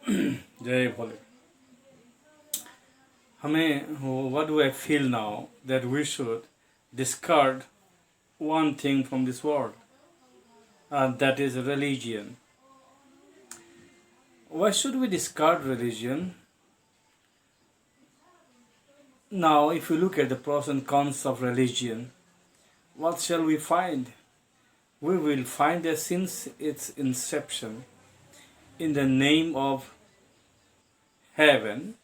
Jai Bhole. What do I feel now that we should discard one thing from this world, and that is religion. Why should we discard religion? Now, if you look at the pros and cons of religion, what shall we find? We will find that since its inception, in the name of heaven,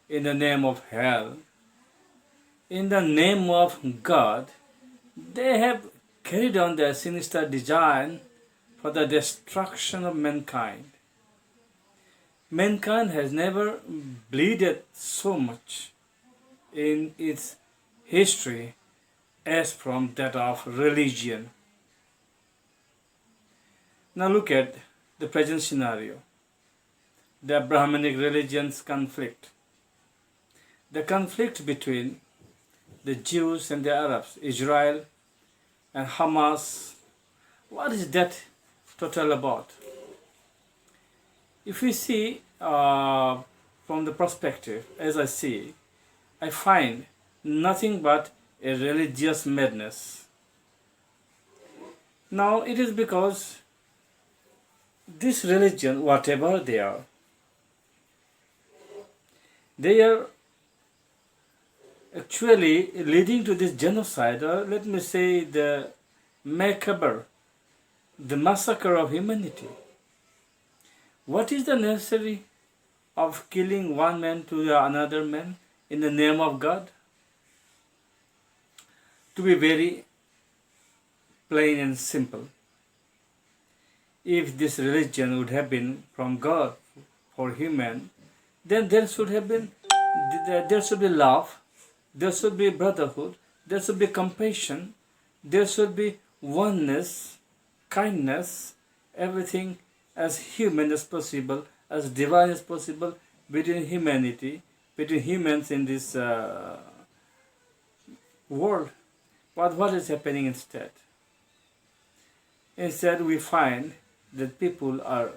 in the name of hell, in the name of God, they have carried on their sinister design for the destruction of mankind. Mankind has never bleeded so much in its history as from that of religion. Now look at the present scenario. The Brahmanic religions conflict. The conflict between the Jews and the Arabs, Israel and Hamas. What is that total about? If we see from the perspective, as I see, I find nothing but a religious madness. Now it is because this religion, whatever they are actually leading to this genocide, or let me say the macabre, the massacre of humanity. What is the necessity of killing one man to another man in the name of God? To be very plain and simple, if this religion would have been from God for human, then there should be love, there should be brotherhood, there should be compassion, there should be oneness, kindness, everything as human as possible, as divine as possible between humanity, between humans in this world. But what is happening instead? Instead, we find that people are,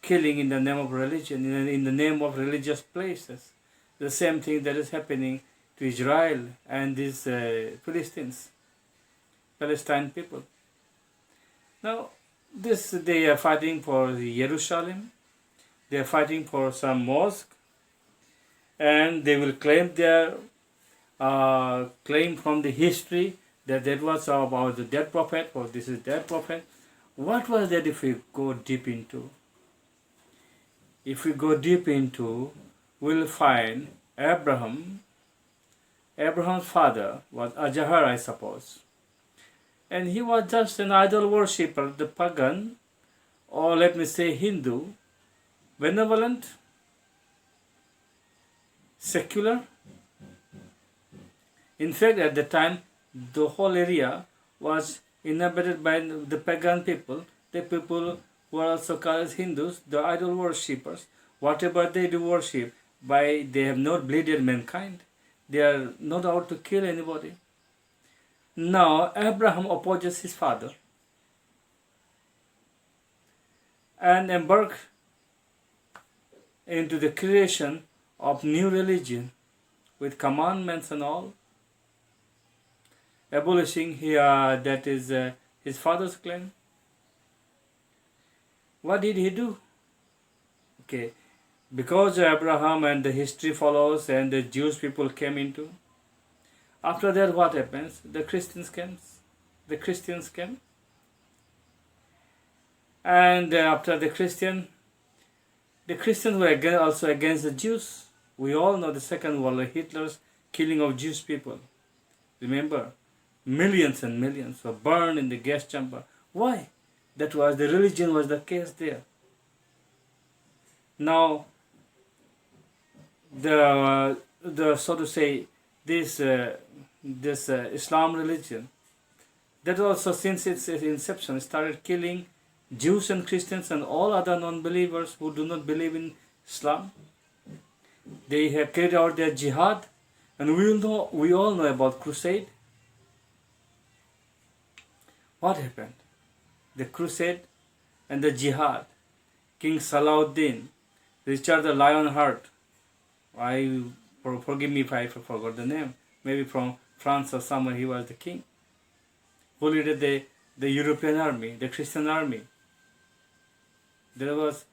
killing in the name of religion, in the name of religious places. The same thing that is happening to Israel and these Palestine people. Now, they are fighting for Jerusalem, they are fighting for some mosque, and they will claim their claim from the history that was about the dead prophet, or this is dead prophet. What was that if we go deep into? If we go deep into, we'll find Abraham's father was Ajahar, I suppose. And he was just an idol worshipper, the pagan, or let me say Hindu, benevolent, secular. In fact, at the time, the whole area was inhabited by the pagan people, the people who are also called as Hindus, the idol worshippers. Whatever they do worship, they have not bleeded mankind. They are not out to kill anybody. Now, Abraham opposes his father and embarked into the creation of new religion with commandments and all, abolishing his father's claim. What did he do? Okay, because Abraham and the history follows and the Jewish people came into. After that, what happens? The Christians came. And after the Christians were also against the Jews. We all know the Second World War, Hitler's killing of Jewish people. Remember, millions and millions were burned in the gas chamber. Why? The religion was the case there. Now, so to say, this Islam religion, that also since its inception started killing Jews and Christians and all other non-believers who do not believe in Islam. They have carried out their jihad, and we all know about crusade. What happened? The crusade and the jihad King Salahuddin, Richard the Lionheart. Forgive me if I forgot the name. Maybe from France or somewhere he was the king. Who led the European army, the Christian army. There was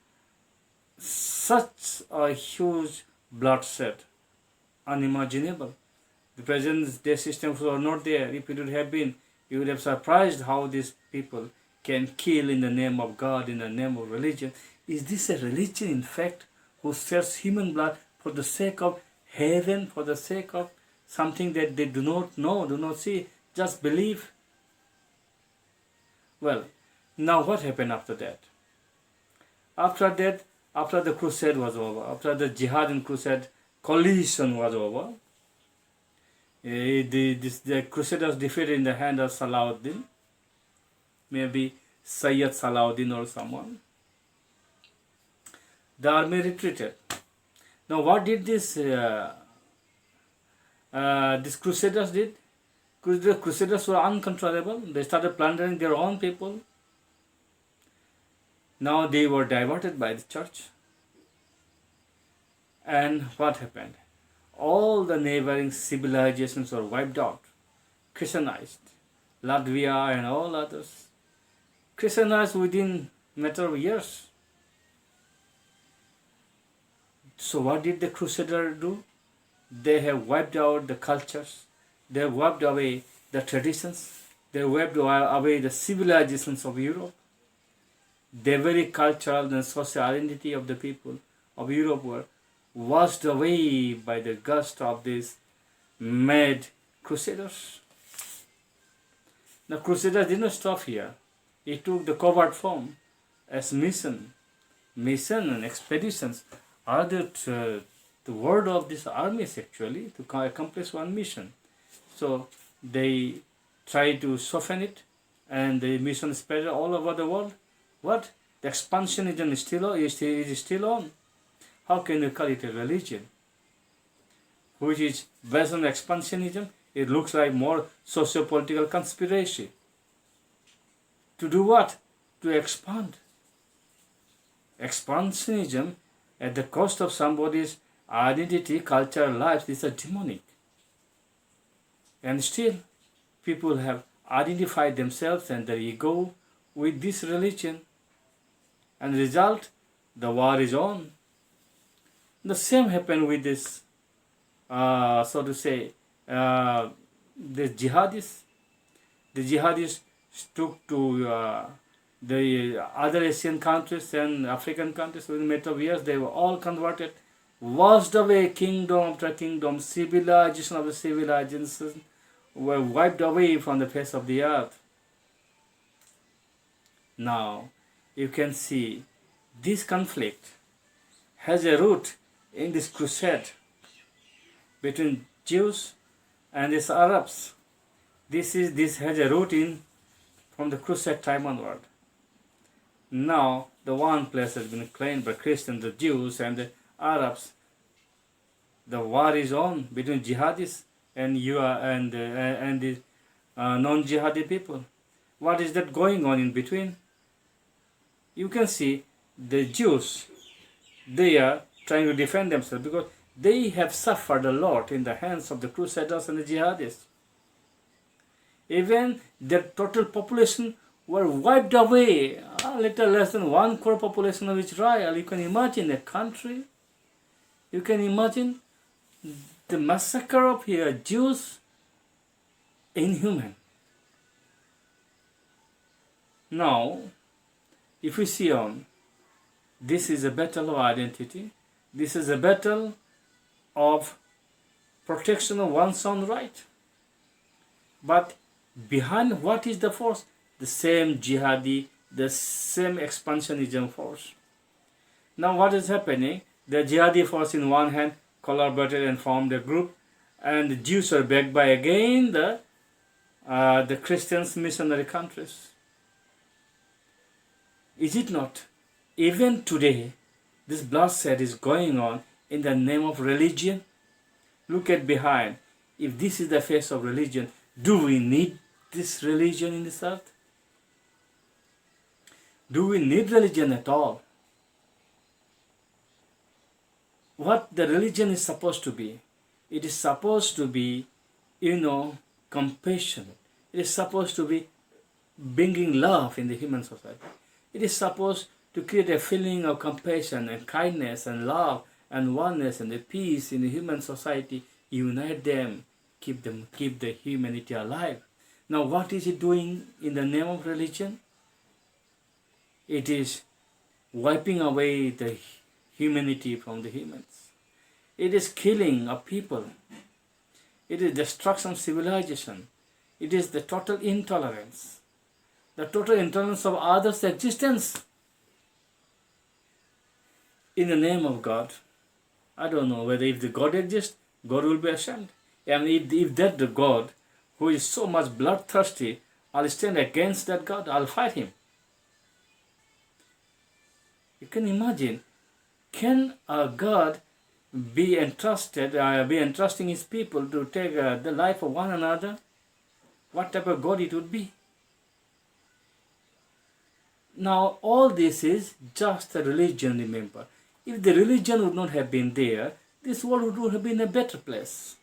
such a huge bloodshed, unimaginable. The present day systems were not there. If it would have been, you would have surprised how these people can kill in the name of God, in the name of religion. Is this a religion, in fact, who sheds human blood for the sake of heaven, for the sake of something that they do not know, do not see, just believe? Well, now what happened after that? After that, after the crusade was over, after the jihad and crusade coalition was over, the crusaders defeated in the hand of Salahuddin, maybe Sayyid Salahuddin or someone. The army retreated. Now what did these crusaders did? The crusaders were uncontrollable. They started plundering their own people. Now they were diverted by the church. And what happened? All the neighboring civilizations were wiped out, Christianized. Latvia and all others, Christianized within a matter of years. So what did the Crusader do? They have wiped out the cultures, they have wiped away the traditions, they wiped away the civilizations of Europe. The very cultural and social identity of the people of Europe were washed away by the gust of these mad crusaders. The crusaders did not stop here. It took the covert form as mission and expeditions are the word of these armies actually to accomplish one mission. So they try to soften it, and the mission spread all over the world. What? The expansionism is still on. How can you call it a religion? Which is based on expansionism? It looks like more socio-political conspiracy. To do what? To expand. Expansionism at the cost of somebody's identity, culture, life is a demonic. And still, people have identified themselves and their ego with this religion. And the result, the war is on. The same happened with this, so to say, the jihadists. The jihadists took to the other Asian countries and African countries within a matter of years. They were all converted, washed away kingdom after kingdom, civilization of the civilizations were wiped away from the face of the earth. Now, you can see this conflict has a root in this crusade between Jews and these Arabs. This has a root in from the crusade time onward. Now the one place has been claimed by Christians, the Jews and the Arabs. The war is on between jihadists and the non-jihadi people. What is that going on in between? You can see the Jews, they are trying to defend themselves because they have suffered a lot in the hands of the crusaders and the jihadists. Even their total population were wiped away, a little less than 1 crore population of Israel. You can imagine a country, you can imagine the massacre of here Jews, inhuman. Now, if we see on, this is a battle of identity. This is a battle of protection of one's own right. But behind what is the force? The same jihadi, the same expansionism force. Now what is happening? The jihadi force in one hand collaborated and formed a group, and the Jews are backed by again the Christians missionary countries. Is it not? Even today, this bloodshed is going on in the name of religion. Look at behind. If this is the face of religion, do we need this religion in this earth? Do we need religion at all? what the religion is supposed to be. It is supposed to be, compassionate. It is supposed to be bringing love in the human society. It is supposed to create a feeling of compassion and kindness and love and oneness and the peace in the human society, unite them, keep the humanity alive. Now what is it doing in the name of religion? It is wiping away the humanity from the humans. It is killing of people. It is destruction of civilization. It is the total intolerance. The total intolerance of others' existence. In the name of God. I don't know whether if the God exists, God will be ashamed. And if that the God who is so much bloodthirsty, I'll stand against that God, I'll fight him. You can imagine, can a God be entrusting his people to take the life of one another? What type of God it would be? Now all this is just a religion, remember. If the religion would not have been there, this world would have been a better place.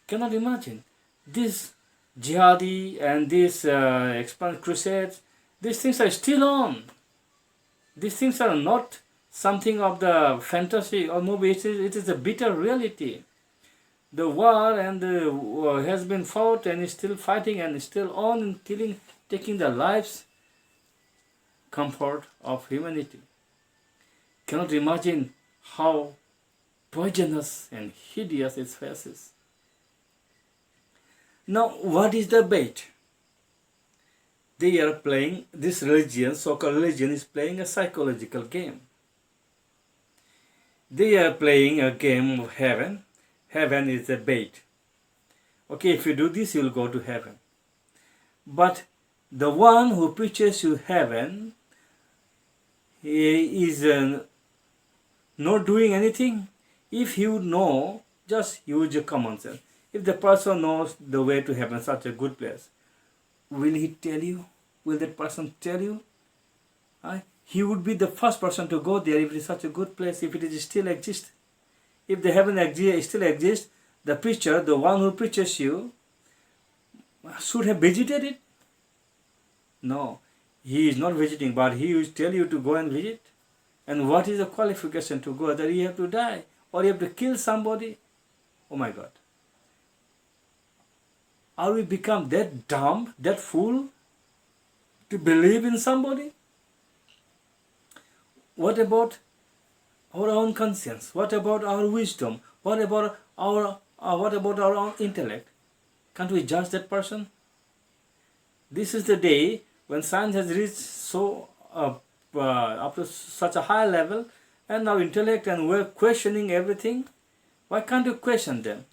Cannot imagine. This jihadi and these expand crusades, these things are still on. These things are not something of the fantasy or movie. It is a bitter reality. The war has been fought and is still fighting and is still on and killing, taking the lives, comfort of humanity. Cannot imagine how poisonous and hideous its face is. Now, what is the bait? They are playing, this religion, so-called religion, is playing a psychological game. They are playing a game of heaven. Heaven is the bait. Okay, if you do this, you will go to heaven. But the one who preaches you heaven is not doing anything. If he would know, just use your common sense. If the person knows the way to heaven, such a good place, will he tell you? Will that person tell you? He would be the first person to go there if it is such a good place, if it is still exists. If the heaven still exists, the preacher, the one who preaches you, should have visited it. No, he is not visiting, but he will tell you to go and visit. And what is the qualification to go? That you have to die or you have to kill somebody. Oh my God. Are we become that dumb, that fool to believe in somebody? What about our own conscience? What about our wisdom? What about our own intellect? Can't we judge that person? This is the day when science has reached so up to such a high level, and now intellect, and we're questioning everything. Why can't you question them?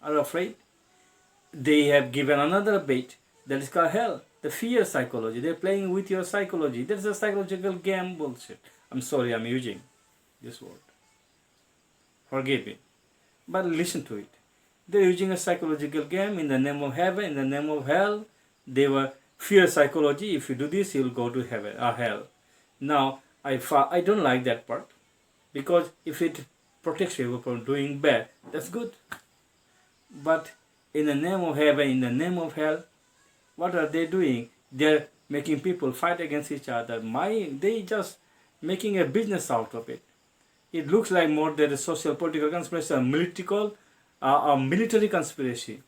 Are you afraid? They have given another bait that is called hell, the fear psychology. They're playing with your psychology. That's a psychological game bullshit. I'm sorry I'm using this word. Forgive me. But listen to it. They're using a psychological game in the name of heaven, in the name of hell. They were fear psychology. If you do this, you'll go to heaven or hell. Now, I don't like that part, because if it protects you from doing bad, that's good. But in the name of heaven, in the name of hell, what are they doing? They're making people fight against each other. They just making a business out of it. It looks like more than a social political conspiracy, a military conspiracy.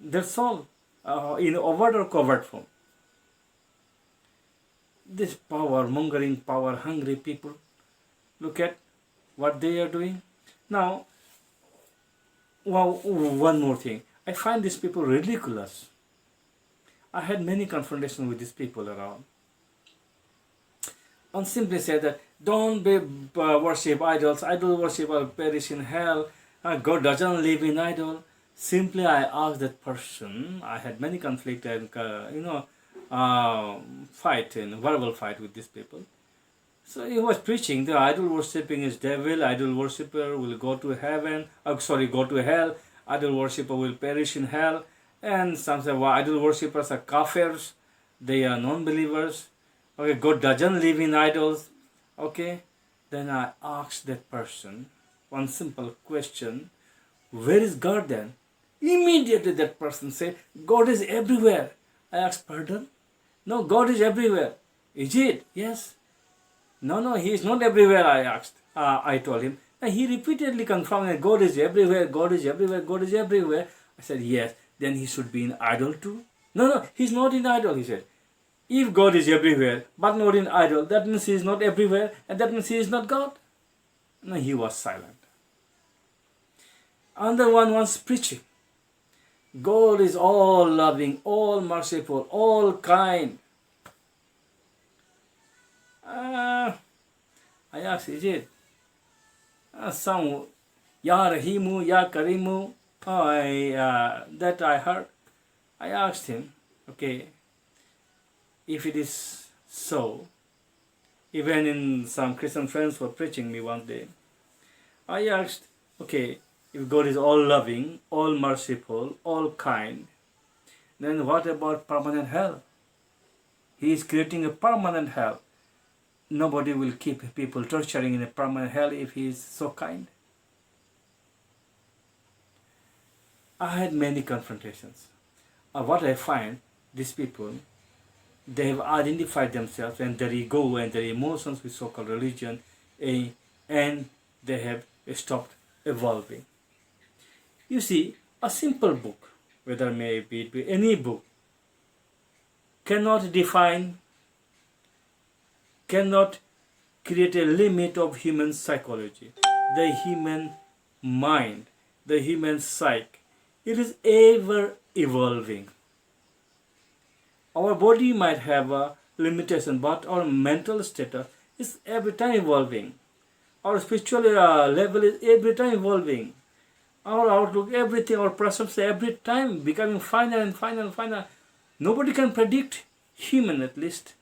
That's all, in overt or covert form. This power-mongering, power-hungry people, look at what they are doing. Now, one more thing. I find these people ridiculous. I had many confrontations with these people around. And simply said that, don't worship idols. Idol worship will perish in hell. God doesn't live in idol. Simply I asked that person, I had many conflict and verbal fight with these people. So he was preaching the idol worshipping is devil, idol worshipper will go to heaven, go to hell, idol worshipper will perish in hell. And some say, well, idol worshippers are kafirs, they are non-believers. Okay, God doesn't live in idols. Okay, Then I asked that person one simple question, where is God then? Immediately that person said, God is everywhere. I asked, pardon? No, God is everywhere. Is it? Yes. No, he is not everywhere, I asked. I told him. And he repeatedly confirmed that God is everywhere, God is everywhere, God is everywhere. I said, yes. Then he should be in idol too? No, he's not in idol, he said. If God is everywhere, but not in idol, that means he is not everywhere, and that means he is not God. No, he was silent. Another one was preaching. God is all loving, all merciful, all kind. I asked, is it? Some Ya Rahimu, Ya Karimu, that I heard. I asked him, okay, if it is so, even in some Christian friends were preaching me one day, I asked, okay, if God is all loving, all merciful, all kind, then what about permanent hell? He is creating a permanent hell. Nobody will keep people torturing in a permanent hell if he is so kind. I had many confrontations. What I find, these people, they have identified themselves and their ego and their emotions with so-called religion, and they have stopped evolving. You see, a simple book, whether maybe it be any book, cannot create a limit of human psychology, the human mind, the human psyche. It is ever evolving. Our body might have a limitation, but our mental status is every time evolving. Our spiritual level is every time evolving. Our outlook, everything, our perception, every time becoming finer and finer and finer. Nobody can predict, human at least.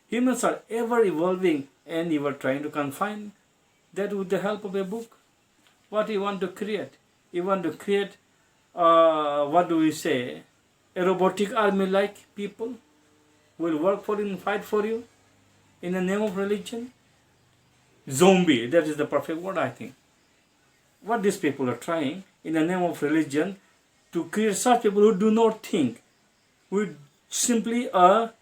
Humans are ever evolving, and you are trying to confine that with the help of a book. What you want to create? You want to create, what do we say, a robotic army like people who will work for you and fight for you in the name of religion? Zombie, that is the perfect word, I think. What these people are trying in the name of religion to create such people who do not think, who simply are,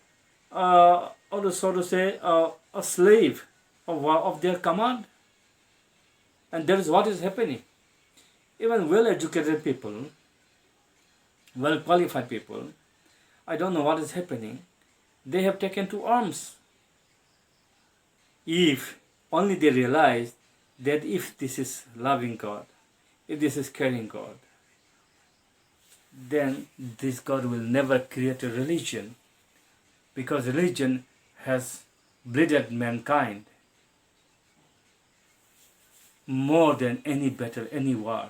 or so to say, a slave of their command. And that is what is happening. Even well-educated people, well-qualified people, I don't know what is happening, they have taken to arms. If only they realize that if this is loving God, if this is caring God, then this God will never create a religion, because religion has bleeded mankind more than any battle, any war,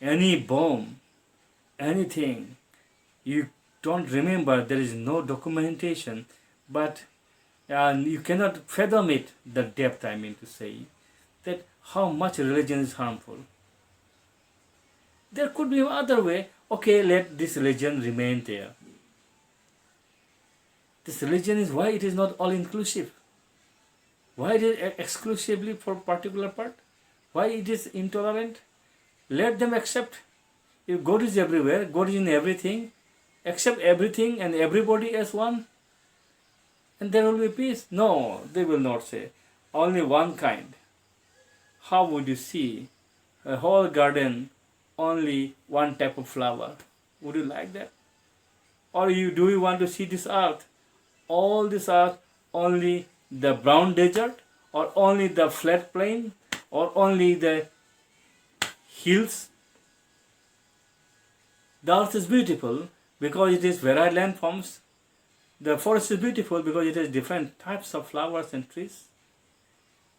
any bomb, anything. You don't remember, there is no documentation, but you cannot fathom it, the depth, I mean to say, that how much religion is harmful. There could be other way. Okay, let this religion remain there. This religion is why it is not all-inclusive. Why it is exclusively for particular part? Why it is intolerant? Let them accept. If God is everywhere, God is in everything, accept everything and everybody as one, and there will be peace. No, they will not say. Only one kind. How would you see a whole garden, only one type of flower? Would you like that? Or do you want to see this earth? All this earth, only the brown desert, or only the flat plain, or only the hills? The earth is beautiful because it is varied landforms. The forest is beautiful because it has different types of flowers and trees.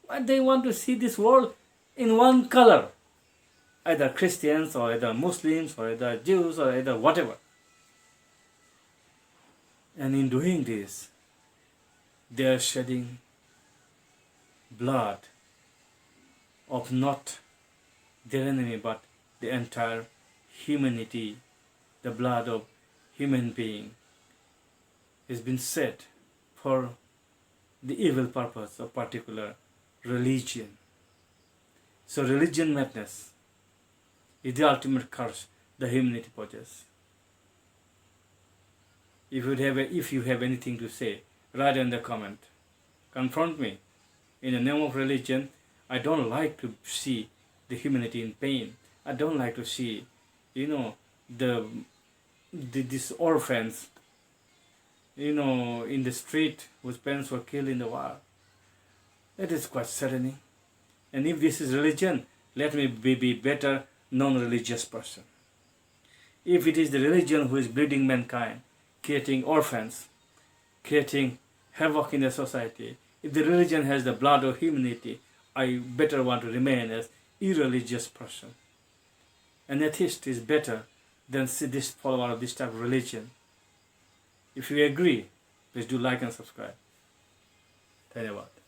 But they want to see this world in one color. Either Christians, or either Muslims, or either Jews, or either whatever. And in doing this, they are shedding blood of not their enemy, but the entire humanity. The blood of human being has been set for the evil purpose of particular religion. So religion madness is the ultimate curse the humanity possesses. If you have anything to say, write in the comment. Confront me. In the name of religion, I don't like to see the humanity in pain. I don't like to see, these orphans, in the street whose parents were killed in the war. That is quite saddening. And if this is religion, let me be better non-religious person. If it is the religion who is bleeding mankind, creating orphans, creating havoc in the society, if the religion has the blood of humanity, I better want to remain as irreligious person. An atheist is better than this follower of this type of religion. If you agree, please do like and subscribe. Dhanyavad.